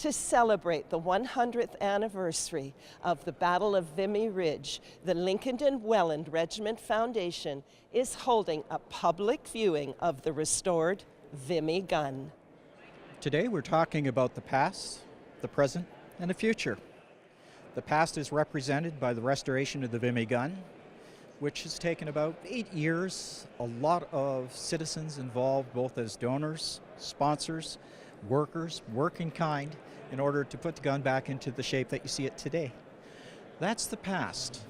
To celebrate the 100th anniversary of the Battle of Vimy Ridge, the Lincoln and Welland Regiment Foundation is holding a public viewing of the restored Vimy Gun. Today we're talking about the past, the present, and the future. The past is represented by the restoration of the Vimy Gun, which has taken about 8 years. A lot of citizens involved, both as donors, sponsors, workers, working kind, in order to put the gun back into the shape that you see it today. That's the past.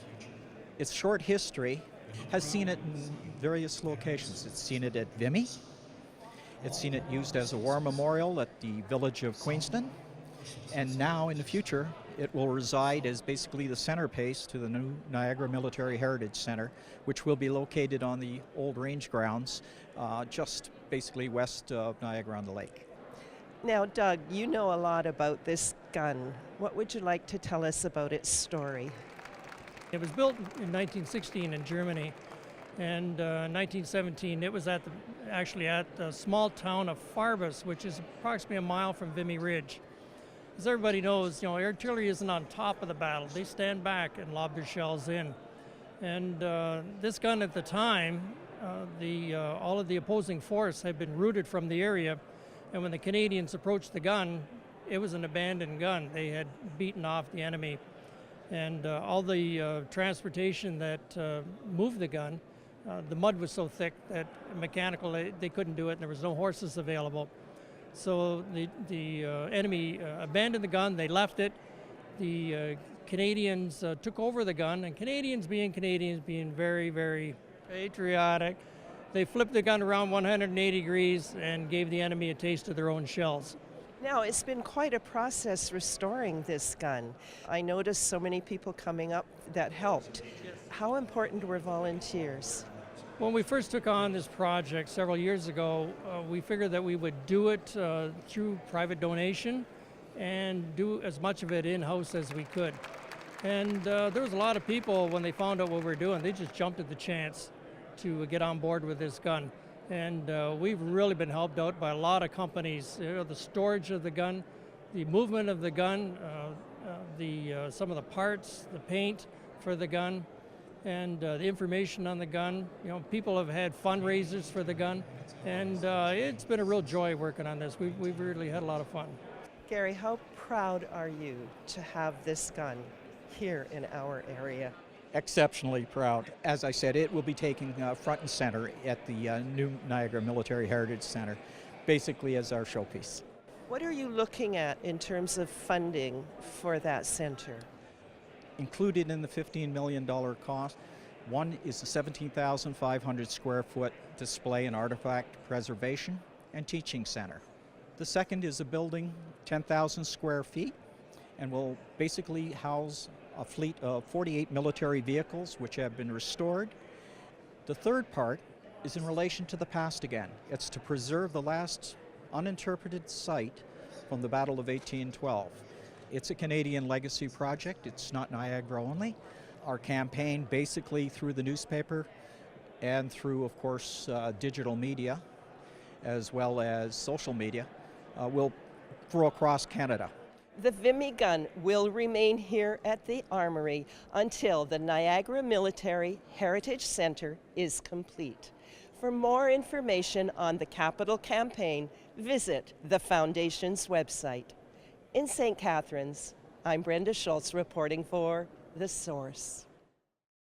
Its short history has seen it in various locations. It's seen it at Vimy. It's seen it used as a war memorial at the village of Queenston. And now in the future, it will reside as basically the centerpiece to the new Niagara Military Heritage Center, which will be located on the old range grounds, just basically west of Niagara-on-the-Lake. Now, Doug, you know a lot about this gun. What would you like to tell us about its story? It was built in 1916 in Germany, and 1917 it was actually at the small town of Farbus, which is approximately a mile from Vimy Ridge. As everybody knows, artillery isn't on top of the battle. They stand back and lob their shells in. And this gun at the time, all of the opposing force had been routed from the area. And when the Canadians approached the gun, it was an abandoned gun. They had beaten off the enemy. And all the transportation that moved the gun, the mud was so thick that mechanical, they couldn't do it, and there was no horses available. So the enemy abandoned the gun, they left it. The Canadians took over the gun, and Canadians being very, very patriotic, they flipped the gun around 180 degrees and gave the enemy a taste of their own shells. Now, it's been quite a process restoring this gun. I noticed so many people coming up that helped. How important were volunteers? When we first took on this project several years ago, we figured that we would do it through private donation and do as much of it in-house as we could. And there was a lot of people, when they found out what we were doing, they just jumped at the chance to get on board with this gun. And we've really been helped out by a lot of companies. The storage of the gun, the movement of the gun, some of the parts, the paint for the gun, and the information on the gun. People have had fundraisers for the gun, and it's been a real joy working on this. We've really had a lot of fun. Gary, how proud are you to have this gun here in our area? Exceptionally proud. As I said, it will be taking front and center at the new Niagara Military Heritage Center, basically as our showpiece. What are you looking at in terms of funding for that center? Included in the $15 million cost, one is a 17,500 square foot display and artifact preservation and teaching center. The second is a building 10,000 square feet and will basically house a fleet of 48 military vehicles which have been restored. The third part is in relation to the past again. It's to preserve the last uninterpreted site from the Battle of 1812. It's a Canadian legacy project. It's not Niagara only. Our campaign, basically through the newspaper and through, of course, digital media, as well as social media, will throw across Canada. The Vimy Gun will remain here at the Armory until the Niagara Military Heritage Center is complete. For more information on the capital campaign, visit the Foundation's website. In St. Catharines, I'm Brenda Schultz reporting for The Source.